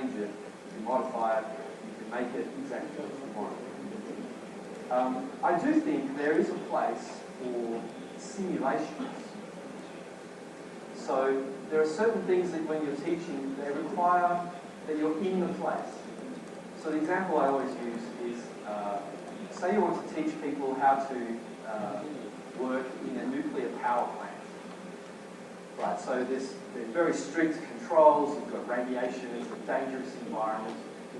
change it, you can modify it, you can make it exactly what you want. I do think there is a place for simulations. So there are certain things that when you're teaching, they require that you're in the place. So the example I always use is, say you want to teach people how to work in a nuclear power plant. Right, so there's very strict controls, you've got radiation, it's a dangerous environment,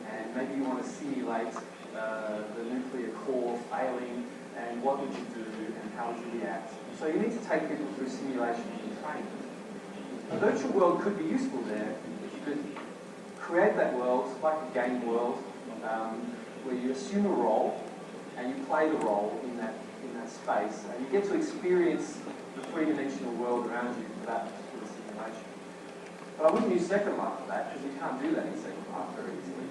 and maybe you want to simulate the nuclear core failing, and what would you do, and how would you react. So you need to take people through simulation and training. A virtual world could be useful there if you could create that world, like a game world, where you assume a role, and you play the role in that space, and you get to experience the three-dimensional world around you for that particular simulation. But I wouldn't use Second Life for that, because you can't do that in Second Life very easily.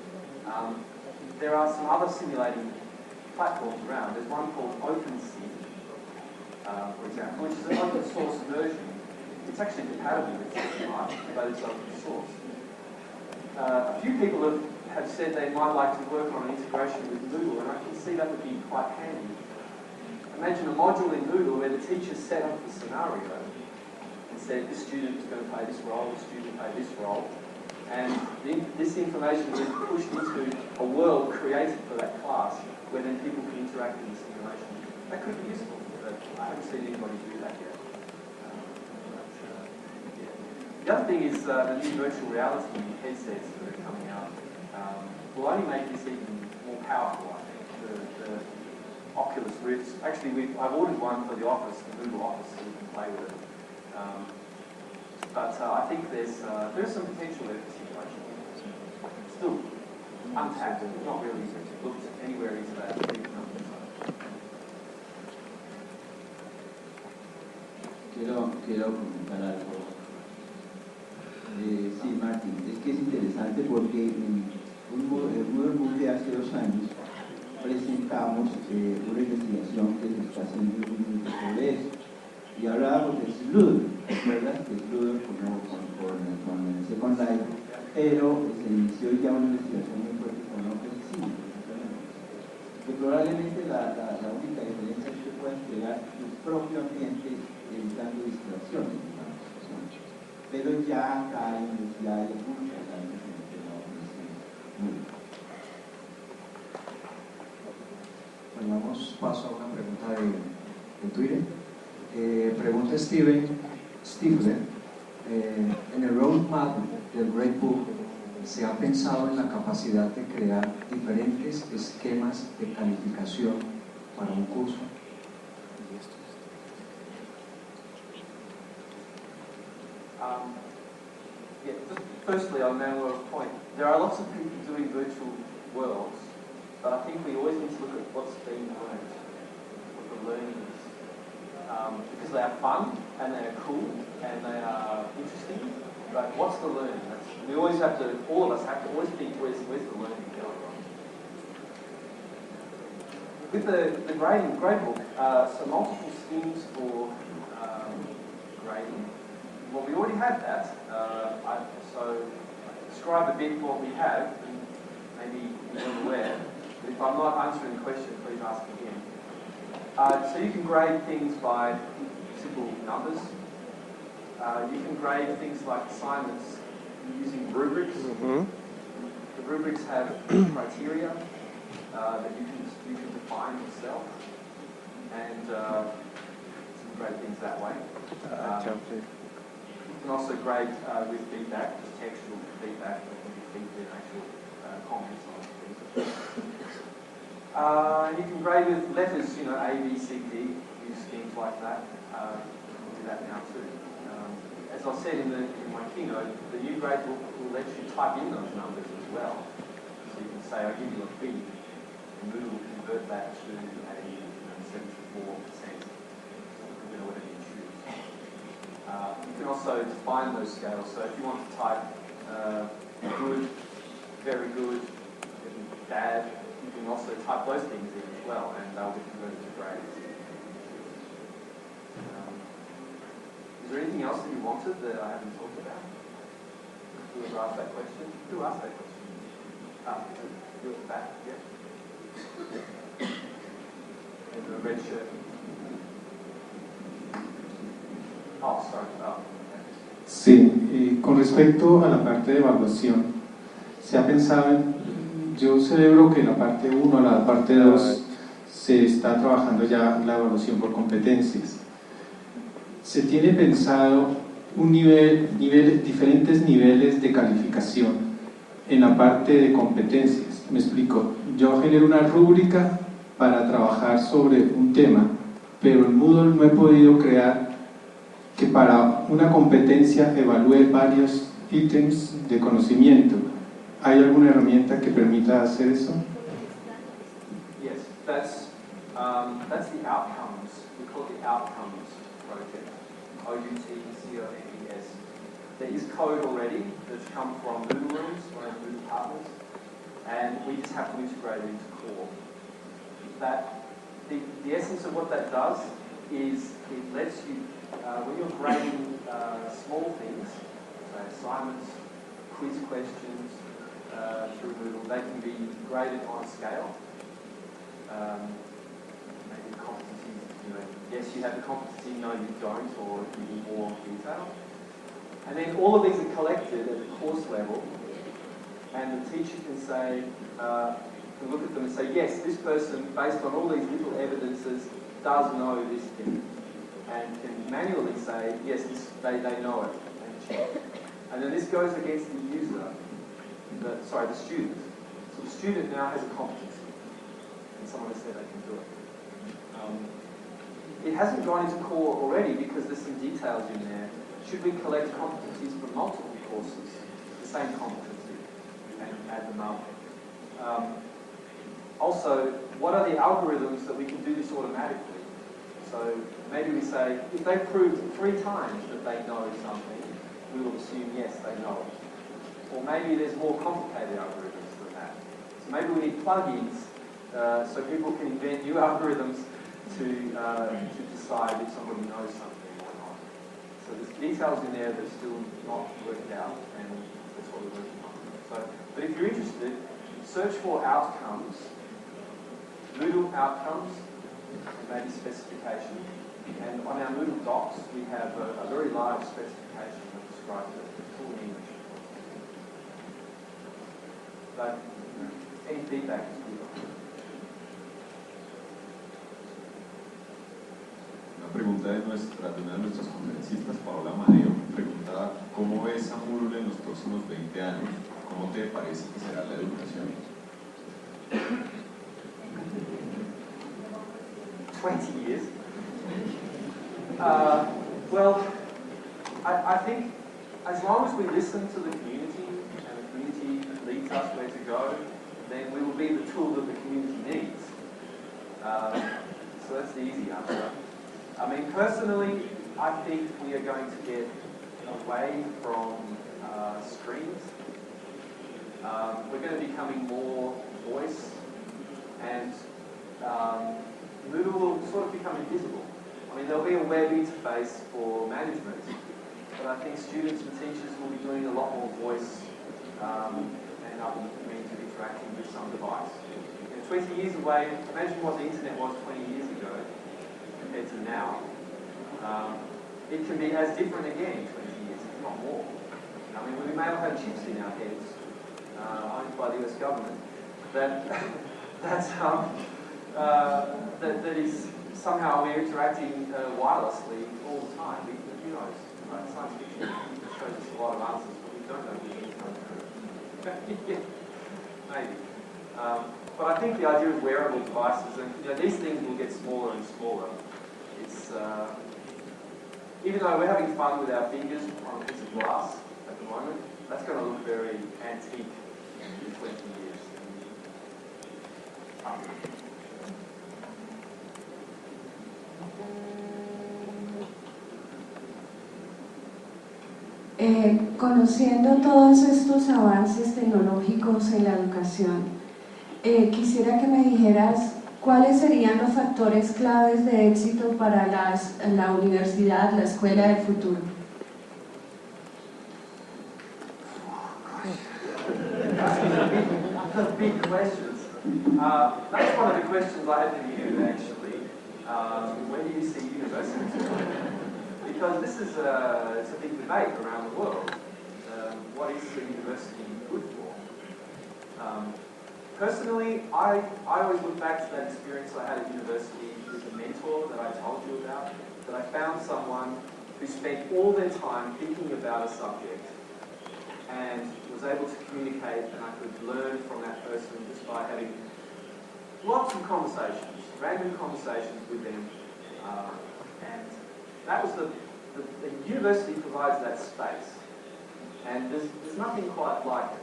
There are some other simulating platforms around. There's one called OpenSim, for example, which is an open source version. It's actually compatible with Second Life, but it's open source. A few people have said they might like to work on an integration with Moodle, and I can see that would be quite handy. Imagine a module in Moodle where the teacher set up the scenario and said, this student is going to play this role, this student will play this role, and this information is pushed into a world created for that class where then people can interact in the simulation. That could be useful, but I haven't seen anybody do that yet. The other thing is the new virtual reality headsets that are coming out will only make this even more powerful, I think. The Oculus Rifts. Actually, I've ordered one for the office, the Moodle office, so we can play with it. But I think there's some potential there for simulation. Still untapped, not really looked anywhere into that big number. Quiero comentar algo. Sí, Martín, es que es interesante porque en Moodle Moot de hace 2 años presentamos una investigación que se está haciendo sobre eso y hablábamos de Sludder, ¿recuerdas? De Sludder con el Second Life, pero se inició ya una investigación muy fuerte con OpenSim, que probablemente la única diferencia es que puedas crear tu propio ambiente evitando distracciones, digamos, ¿sí? Pero ya hay muchos años en el tema de Bueno, damos paso a una pregunta de Twitter. Pregunta Steven Stifler. En el roadmap del Great Book se ha pensado en la capacidad de crear diferentes esquemas de calificación para un curso. Yeah, just firstly, on Manuel's point, there are lots of people doing virtual worlds, but I think we always need to look at what's being learned, what the learning is. Because they are fun, and they are cool, and they are interesting, but what's the learning? We always have to, all of us have to always think, where's the learning going on? With the grade book, so multiple schemes for grading. Well, we already have that. So describe a bit what we have, and maybe you're aware. But if I'm not answering the question, please ask again. So you can grade things by simple numbers. You can grade things like assignments using rubrics. Mm-hmm. The rubrics have criteria that you can define yourself, and you can grade things that way. You can also grade with feedback, just textual feedback, that can be feedback, actual comments on things. You can grade with letters, A, B, C, D, use schemes like that. You can do that now too. As I said in my keynote, the new grade book will let you type in those numbers as well. So you can say, I'll give you a B, and Moodle will convert that to a 74%. Whatever you choose. You can also define those scales. So if you want to type good, very good, and bad, you can also type those things in as well, and they'll be converted to grades. Is there anything else that you wanted that I haven't talked about? to ask that question. Who asked that question? You at the back, yeah? In the red shirt. Oh, sorry. Oh. Sí, con respecto a la parte de evaluación, se ha pensado yo celebro que en la parte 1, la parte 2, se está trabajando ya la evaluación por competencias. Se tiene pensado diferentes niveles de calificación en la parte de competencias. Me explico, yo genero una rúbrica para trabajar sobre un tema, pero en Moodle no he podido crear que para una competencia evalúe varios ítems de conocimiento. ¿Hay alguna herramienta que permita hacer eso? Yes, that's the outcomes. We call it the outcomes project. OUTCOMES. There is code already that's come from Moodle Rooms, one of the Moodle partners, and we just have to integrate it into core. The essence of what that does is it lets you, when you're grading small things, so assignments, quiz questions, through Moodle, they can be graded on a scale. Maybe competencies, yes, you have the competency, no, you don't, or you need more detail. And then all of these are collected at the course level, and the teacher can say, can look at them and say, yes, this person, based on all these little evidences, does know this thing, and can manually say, yes, they know it, and check. And then this goes against the user, the student. So the student now has a competency, and someone has said they can do it. It hasn't gone into core already because there's some details in there. Should we collect competencies from multiple courses, the same competency, and add them up? Also, what are the algorithms that we can do this automatically? So maybe we say, if they've proved 3 times that they know something, we will assume, yes, they know it. Or maybe there's more complicated algorithms than that. So maybe we need plugins so people can invent new algorithms to decide if somebody knows something or not. So there's details in there that are still not worked out, and that's what we're working on. So, but if you're interested, search for outcomes, Moodle outcomes, and maybe specification. And on our Moodle docs, we have a very large specification that describes it full in English. But any feedback is good. Una pregunta de una de nuestras conferencistas, Paola Amadeo, preguntaba ¿cómo ves a Moodle en los próximos 20 años? ¿Cómo te parece que será la educación? 20 years. Well, I think as long as we listen to the community and the community leads us where to go, then we will be the tool that the community needs. So that's the easy answer. I mean, personally, I think we are going to get away from screens. We're going to be becoming more voice, and Moodle will sort of become invisible. I mean, there'll be a web interface for management, but I think students and teachers will be doing a lot more voice and other means of interacting with some device. 20 years away, imagine what the internet was 20 years ago compared to now. It can be as different again in 20 years, if not more. I mean, we may have chips in our heads, owned by the US government, that is somehow we're interacting wirelessly all the time. Who knows? Right? Science fiction shows us a lot of answers, but we don't know which ones come true. Yeah, maybe. But I think the idea of wearable devices, and these things will get smaller and smaller. It's even though we're having fun with our fingers on a piece of glass at the moment, that's going to look very antique in 20 years. Conociendo todos estos avances tecnológicos en la educación, quisiera que me dijeras cuáles serían los factores claves de éxito para la universidad, la escuela del futuro. The big questions. That's one of the questions I had for you, actually. When do you see universities? Because this is it's a big debate around the world. What is a university good for? Personally, I always look back to that experience I had at university with a mentor that I told you about, that I found someone who spent all their time thinking about a subject and was able to communicate, and I could learn from that person just by having lots of conversations, random conversations with them. And that was the university provides that space. And there's nothing quite like it.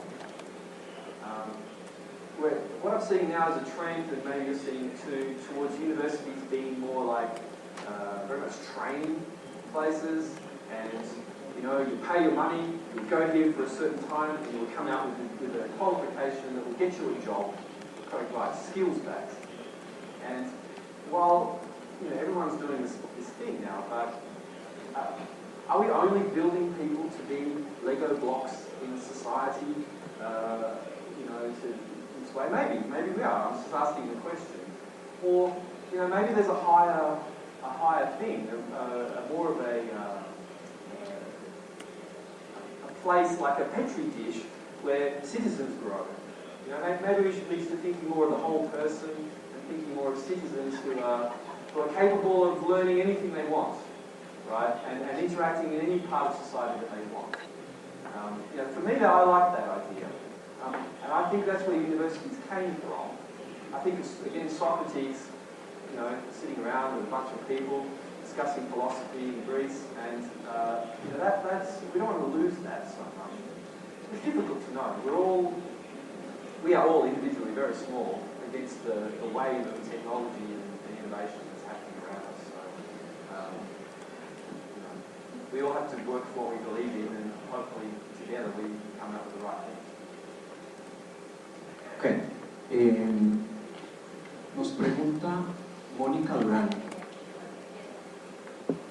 What I'm seeing now is a trend, and maybe you're seeing too, towards universities being more like very much training places, and you pay your money, you go here for a certain time, and you'll come out with a qualification that will get you a job, right, skills-based. And while everyone's doing this thing now, but are we only building people to be Lego blocks in society? To this way, maybe we are. I'm just asking the question. Or maybe there's a higher thing, more of a place like a petri dish where citizens grow. Maybe we should be thinking more of the whole person and thinking more of citizens who are capable of learning anything they want, right? And interacting in any part of society that they want. For me, I like that idea. And I think that's where universities came from. I think it's, again, Socrates, sitting around with a bunch of people discussing philosophy in Greece, and that's we don't want to lose that so much. It's difficult to know. We are all individually very small against the wave of technology and innovation that's happening around us. So we all have to work for what we believe in, and hopefully together we come up with the right thing. Ok. Nos pregunta Mónica Durán,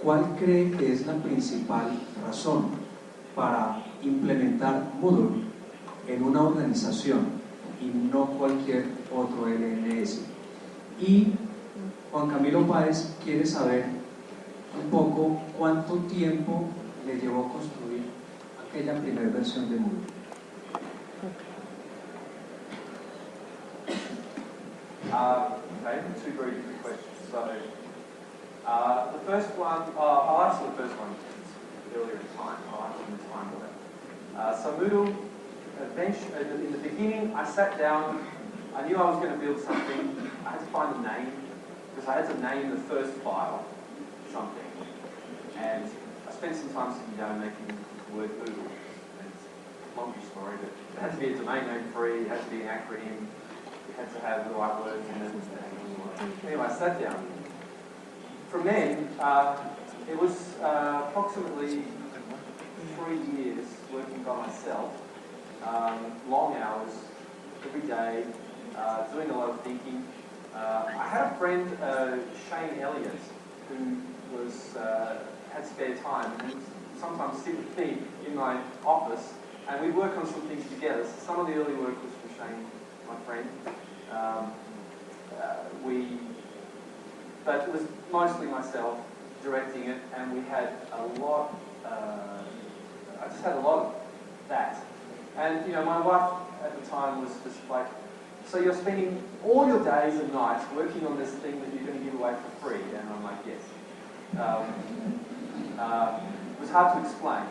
¿cuál cree que es la principal razón para implementar Moodle en una organización y no cualquier otro LMS? Y Juan Camilo Páez quiere saber un poco cuánto tiempo le llevó construir aquella primera versión de Moodle. Okay, two very different questions. So, the first one, I'll answer the first one earlier in time. I'll answer in time order. So Moodle, in the beginning, I sat down. I knew I was going to build something. I had to find a name, because I had to name the first file something. And I spent some time sitting down making the word Moodle. It's a long story, but it had to be a domain name free, it had to be an acronym. Had to have the right words in it. Anyway, I sat down. From then, it was approximately 3 years working by myself, long hours, every day, doing a lot of thinking. I had a friend, Shane Elliott, who had spare time, and he would sometimes sit with me in my office, and we'd work on some things together. So some of the early work was from Shane, my friend. But it was mostly myself directing it, and we had a lot, I just had a lot of that. And, my wife at the time was just like, so you're spending all your days and nights working on this thing that you're going to give away for free? And I'm like, yes. It was hard to explain,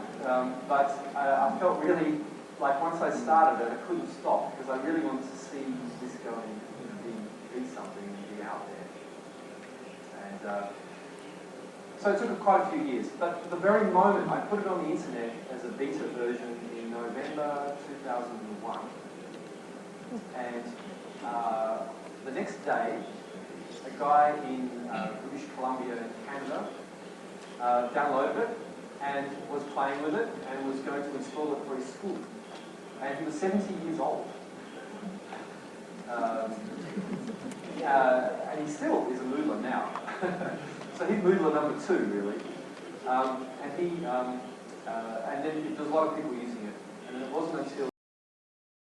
but I felt really like once I started it, I couldn't stop, because I really wanted to see this going be something and be out there. And so it took quite a few years. But the very moment I put it on the internet as a beta version in November 2001, and the next day, a guy in British Columbia, Canada, downloaded it and was playing with it and was going to install it for his school. And he was 70 years old. And he still is a Moodler now. So he's Moodler number 2, really. And then there's a lot of people using it. And then it wasn't until